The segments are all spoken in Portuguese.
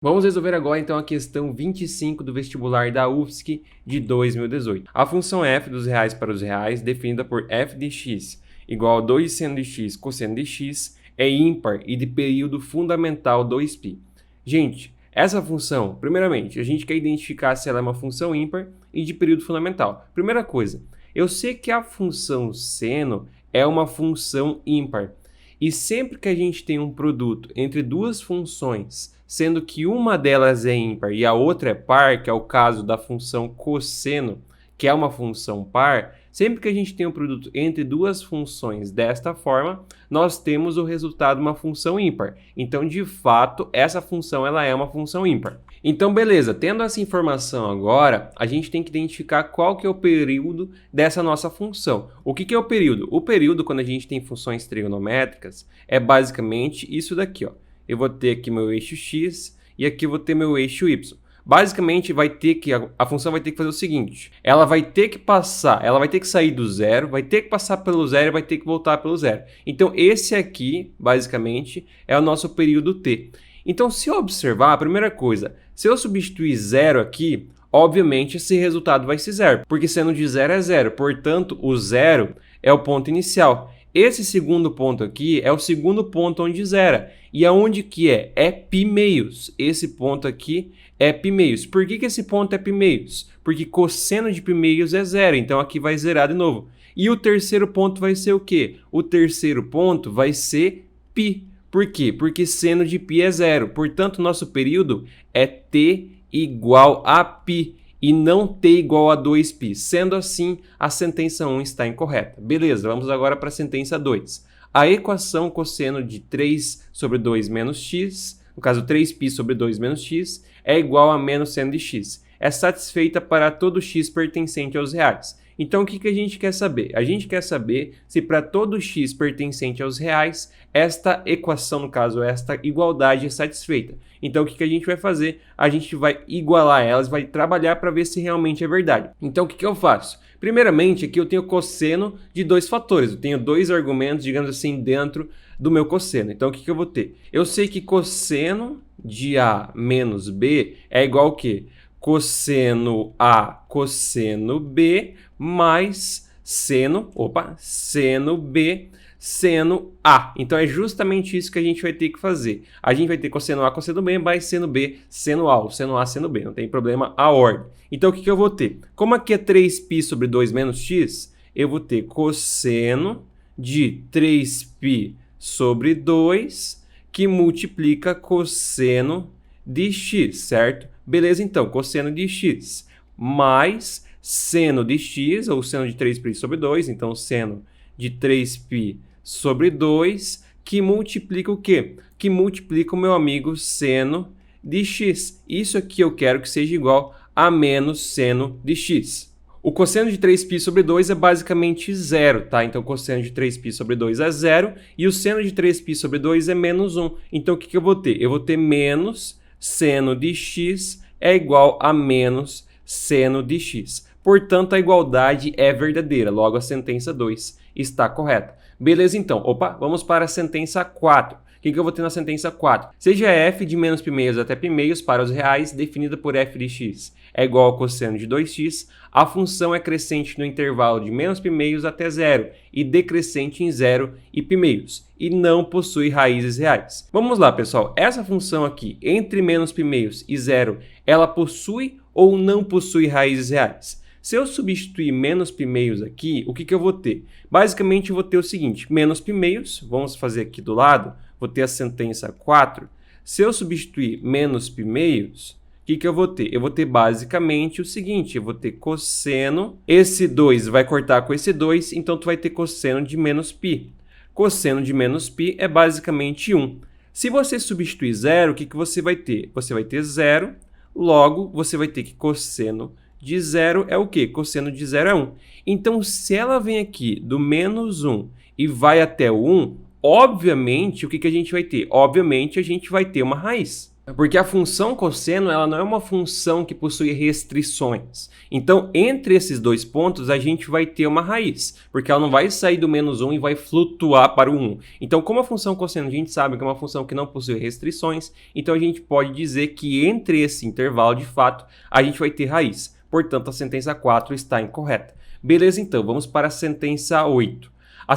Vamos resolver agora então a questão 25 do vestibular da UFSC de 2018. A função f dos reais para os reais, definida por f de x igual a 2 seno de x cosseno de x, é ímpar e de período fundamental 2π. Gente, essa função, primeiramente, a gente quer identificar se ela é uma função ímpar e de período fundamental. Primeira coisa, eu sei que a função seno é uma função ímpar. E sempre que a gente tem um produto entre duas funções, sendo que uma delas é ímpar e a outra é par, que é o caso da função cosseno, que é uma função par, sempre que a gente tem um produto entre duas funções desta forma, nós temos o resultado de uma função ímpar. Então, de fato, essa função ela é uma função ímpar. Então, beleza, tendo essa informação agora, a gente tem que identificar qual que é o período dessa nossa função. O que é o período? O período, quando a gente tem funções trigonométricas, é basicamente isso daqui, ó. Eu vou ter aqui meu eixo x e aqui eu vou ter meu eixo y. Basicamente, a função vai ter que fazer o seguinte, ela vai ter que sair do zero, vai ter que passar pelo zero e vai ter que voltar pelo zero. Então, esse aqui, basicamente, é o nosso período t. Então, se eu observar, a primeira coisa, se eu substituir zero aqui, obviamente esse resultado vai ser zero, porque seno de zero é zero, portanto, o zero é o ponto inicial. Esse segundo ponto aqui é o segundo ponto onde zera. E aonde que é? É π meios. Esse ponto aqui é π meios. Por que esse ponto é π meios? Porque cosseno de π meios é zero, então aqui vai zerar de novo. E o terceiro ponto vai ser o quê? O terceiro ponto vai ser π. Por quê? Porque seno de π é zero. Portanto, nosso período é t igual a π e não t igual a 2π. Sendo assim, a sentença 1 está incorreta. Beleza, vamos agora para a sentença 2. A equação cosseno de 3 sobre 2 menos x, no caso 3π sobre 2 menos x, é igual a menos seno de x. É satisfeita para todo x pertencente aos reais. Então, o que a gente quer saber? A gente quer saber se para todo x pertencente aos reais, esta equação, no caso, esta igualdade é satisfeita. Então, o que a gente vai fazer? A gente vai igualar elas, vai trabalhar para ver se realmente é verdade. Então, o que eu faço? Primeiramente, aqui eu tenho cosseno de dois fatores. Eu tenho dois argumentos, digamos assim, dentro do meu cosseno. Então, o que eu vou ter? Eu sei que cosseno de A menos B é igual ao quê? Cosseno A cosseno B mais seno B seno A. Então, é justamente isso que a gente vai ter que fazer. A gente vai ter cosseno A cosseno B mais seno B seno A, ou seno A seno B. Não tem problema a ordem. Então, o que eu vou ter? Como aqui é 3π sobre 2 menos x, eu vou ter cosseno de 3π sobre 2 que multiplica cosseno de x, certo? Beleza, então, cosseno de x mais seno de x, ou seno de 3π sobre 2, então seno de 3π sobre 2, que multiplica o quê? Que multiplica o meu amigo seno de x. Isso aqui eu quero que seja igual a menos seno de x. O cosseno de 3π sobre 2 é basicamente zero, tá? Então, cosseno de 3π sobre 2 é zero e o seno de 3π sobre 2 é menos 1. Então, o que eu vou ter? Eu vou ter menos seno de x é igual a menos seno de x. Portanto, a igualdade é verdadeira. Logo, a sentença 2 está correta. Beleza, então. Vamos para a sentença 4. O que eu vou ter na sentença 4? Seja f de menos π meios até π meios para os reais, definida por f de x é igual ao cosseno de 2x, a função é crescente no intervalo de menos π meios até zero e decrescente em 0 e π meios, e não possui raízes reais. Vamos lá, pessoal. Essa função aqui, entre menos π meios e 0, ela possui ou não possui raízes reais? Se eu substituir menos π meios aqui, o que eu vou ter? Basicamente, eu vou ter o seguinte, menos π meios, vamos fazer aqui do lado, vou ter a sentença 4. Se eu substituir menos π meios, o que eu vou ter? Eu vou ter basicamente o seguinte, eu vou ter cosseno, esse 2 vai cortar com esse 2, então tu vai ter cosseno de menos π. Cosseno de menos π é basicamente 1. Se você substituir 0, o que você vai ter? Você vai ter 0, logo você vai ter que cosseno de 0 é o quê? Cosseno de 0 é 1. Então, se ela vem aqui do menos 1 e vai até o 1, obviamente, o que a gente vai ter? Obviamente, a gente vai ter uma raiz. Porque a função cosseno ela não é uma função que possui restrições. Então, entre esses dois pontos, a gente vai ter uma raiz, porque ela não vai sair do -1 e vai flutuar para o 1. Então, como a função cosseno a gente sabe que é uma função que não possui restrições, então a gente pode dizer que entre esse intervalo, de fato, a gente vai ter raiz. Portanto, a sentença 4 está incorreta. Beleza, então, vamos para a sentença 8. A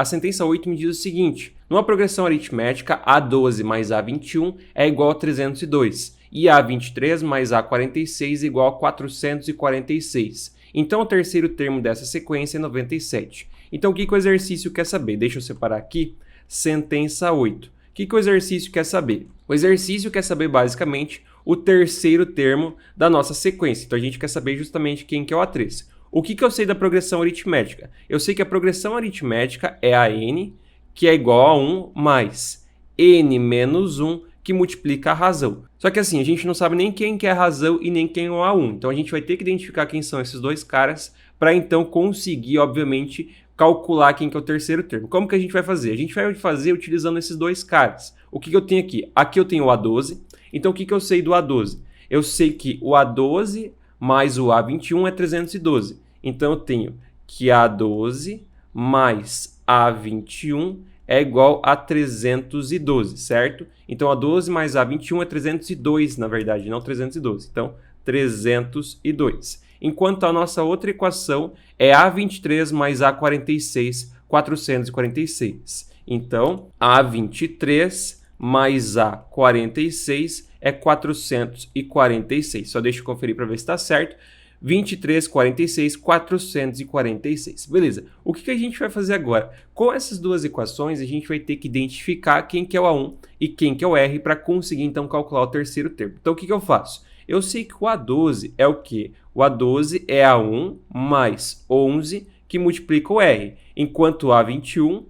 sentença 8 me diz o seguinte: numa progressão aritmética, A12 mais A21 é igual a 302 e A23 mais A46 é igual a 446. Então, o terceiro termo dessa sequência é 97. Então, o que o exercício quer saber? Deixa eu separar aqui. Sentença 8. O que o exercício quer saber? O exercício quer saber, basicamente, o terceiro termo da nossa sequência. Então, a gente quer saber justamente quem que é o A3. O que eu sei da progressão aritmética? Eu sei que a progressão aritmética é a n, que é igual a 1 mais n menos 1, que multiplica a razão. Só que assim, a gente não sabe nem quem que é a razão e nem quem é o A1. Então a gente vai ter que identificar quem são esses dois caras para então conseguir, obviamente, calcular quem que é o terceiro termo. Como que a gente vai fazer? A gente vai fazer utilizando esses dois caras. O que eu tenho aqui? Aqui eu tenho o A12. Então o que eu sei do A12? Eu sei que o A12 mais o A21 é 312. Então, eu tenho que A12 mais A21 é igual a 312, certo? Então, A12 mais A21 é 302, na verdade, não 312. Então, 302. Enquanto a nossa outra equação é A23 mais A46, 446. Então, A23 mais A46 é 446. Só deixa eu conferir para ver se está certo. 23, 46, 446. Beleza. O que a gente vai fazer agora? Com essas duas equações, a gente vai ter que identificar quem que é o A1 e quem que é o R para conseguir, então, calcular o terceiro termo. Então, o que eu faço? Eu sei que o A12 é o quê? O A12 é A1 mais 11 que multiplica o R. Enquanto o A21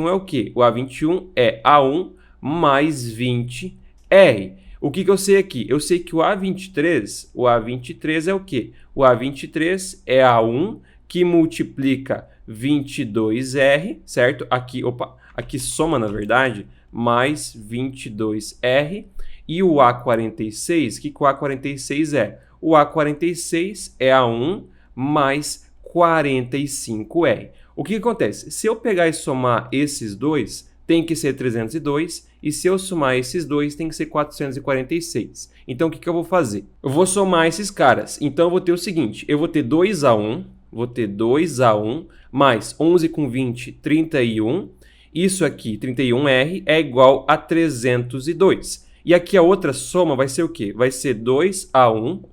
é o quê? O A21 é A1 mais 20R. O que eu sei aqui? Eu sei que o A23 é o quê? O A23 é A1 que multiplica 22R, certo? Aqui soma, na verdade, mais 22R. E o A46, o que o A46 é? O A46 é A1 mais 45R. O que acontece? Se eu pegar e somar esses dois, tem que ser 302, e se eu somar esses dois, tem que ser 446. Então, o que eu vou fazer? Eu vou somar esses caras. Então, eu vou ter o seguinte, eu vou ter 2A1, mais 11 com 20, 31. Isso aqui, 31R, é igual a 302. E aqui a outra soma vai ser o quê? Vai ser 2A1,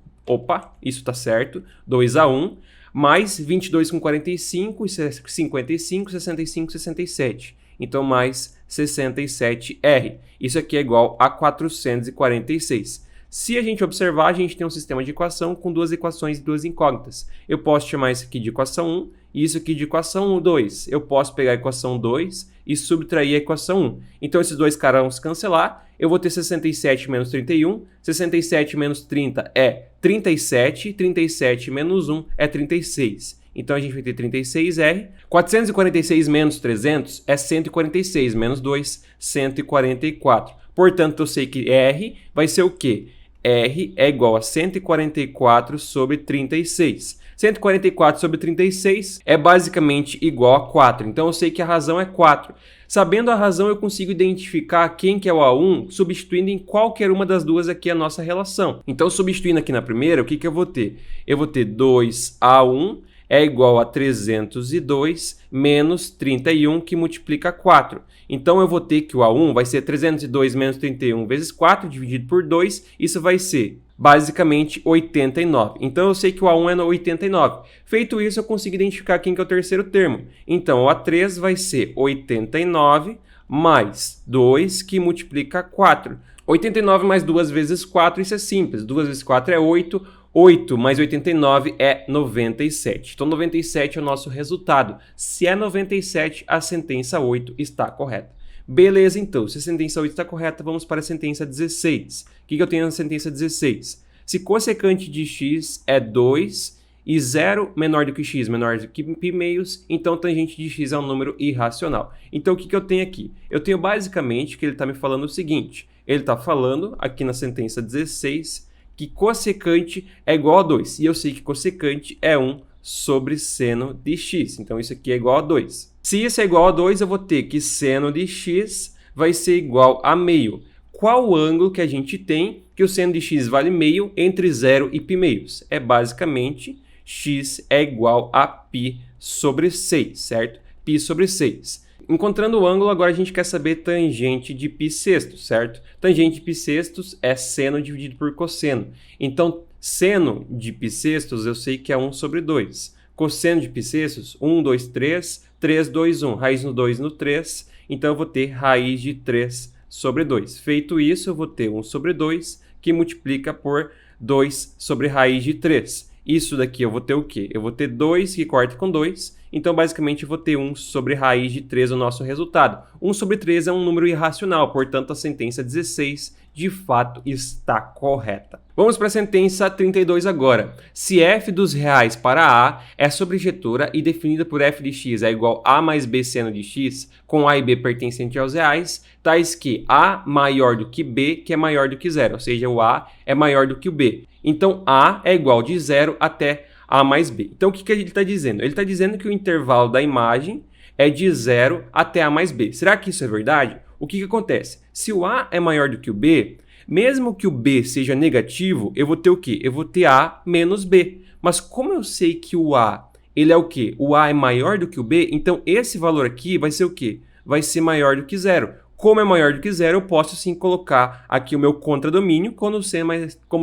isso está certo, 2A1, mais 22 com 45, 55, 65, 67. Então, mais 67R. Isso aqui é igual a 446. Se a gente observar, a gente tem um sistema de equação com duas equações e duas incógnitas. Eu posso chamar isso aqui de equação 1 e isso aqui de equação 2. Eu posso pegar a equação 2 e subtrair a equação 1. Então, esses dois caras vão se cancelar. Eu vou ter 67 menos 31. 67 menos 30 é 37. 37 menos 1 é 36. Então, a gente vai ter 36R. 446 menos 300 é 146. Menos 2, 144. Portanto, eu sei que R vai ser o quê? R é igual a 144 sobre 36. 144 sobre 36 é basicamente igual a 4. Então, eu sei que a razão é 4. Sabendo a razão, eu consigo identificar quem que é o A1, substituindo em qualquer uma das duas aqui a nossa relação. Então, substituindo aqui na primeira, o que eu vou ter? Eu vou ter 2A1 é igual a 302 menos 31, que multiplica 4. Então, eu vou ter que o A1 vai ser 302 menos 31 vezes 4, dividido por 2. Isso vai ser, basicamente, 89. Então, eu sei que o A1 é 89. Feito isso, eu consigo identificar quem que é o terceiro termo. Então, o A3 vai ser 89 mais 2, que multiplica 4. 89 mais 2 vezes 4, isso é simples. 2 vezes 4 é 8. 8 mais 89 é 97. Então, 97 é o nosso resultado. Se é 97, a sentença 8 está correta. Beleza, então. Se a sentença 8 está correta, vamos para a sentença 16. O que eu tenho na sentença 16? Se cossecante de x é 2 e 0 menor do que x, menor do que π meios, então tangente de x é um número irracional. Então, o que eu tenho aqui? Eu tenho basicamente que ele está me falando o seguinte. Ele está falando aqui na sentença 16 que cossecante é igual a 2. E eu sei que cossecante é 1 sobre seno de x. Então, isso aqui é igual a 2. Se isso é igual a 2, eu vou ter que seno de x vai ser igual a meio. Qual o ângulo que a gente tem que o seno de x vale meio entre 0 e π meios? É basicamente x é igual a π sobre 6, certo? Π sobre 6. Encontrando o ângulo, agora a gente quer saber tangente de π sextos, certo? Tangente de π sextos é seno dividido por cosseno. Então, seno de π sextos eu sei que é 1 sobre 2. Cosseno de π sextos, 1, 2, 3, 3, 2, 1. Raiz no 2 no 3, então eu vou ter raiz de 3 sobre 2. Feito isso, eu vou ter 1 sobre 2, que multiplica por 2 sobre raiz de 3. Isso daqui eu vou ter o quê? Eu vou ter 2 que corta com 2, então basicamente eu vou ter 1 sobre raiz de 3 o nosso resultado. 1 sobre 3 é um número irracional, portanto a sentença 16 de fato está correta. Vamos para a sentença 32 agora. Se f dos reais para a é sobrejetora e definida por f de x é igual a mais b seno de x, com a e b pertencente aos reais, tais que a maior do que b, que é maior do que zero, ou seja, o a é maior do que o b. Então, a é igual de 0 até a mais b. Então, o que ele está dizendo? Ele está dizendo que o intervalo da imagem é de 0 até a mais b. Será que isso é verdade? O que acontece? Se o a é maior do que o b, mesmo que o b seja negativo, eu vou ter o quê? Eu vou ter a menos b. Mas como eu sei que o a, ele é o quê? O a é maior do que o b, então esse valor aqui vai ser o quê? Vai ser maior do que 0. Como é maior do que 0, eu posso sim colocar aqui o meu contradomínio como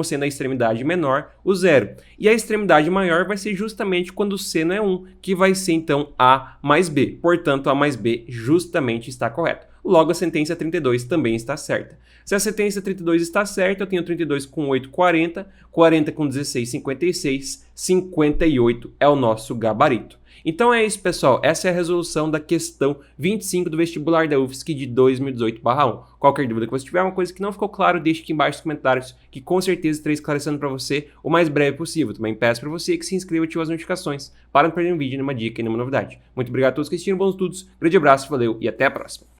sendo a extremidade menor, o 0. E a extremidade maior vai ser justamente quando o seno é 1, que vai ser então a mais b. Portanto, a mais b justamente está correto. Logo, a sentença 32 também está certa. Se a sentença 32 está certa, eu tenho 32 com 8, 40, 40 com 16, 56, 58 é o nosso gabarito. Então é isso, pessoal. Essa é a resolução da questão 25 do vestibular da UFSC de 2018/1. Qualquer dúvida que você tiver, uma coisa que não ficou claro, deixe aqui embaixo nos comentários, que com certeza estarei esclarecendo para você o mais breve possível. Também peço para você que se inscreva e ative as notificações para não perder um vídeo, nenhuma dica e nenhuma novidade. Muito obrigado a todos que assistiram, bons estudos, grande abraço, valeu e até a próxima.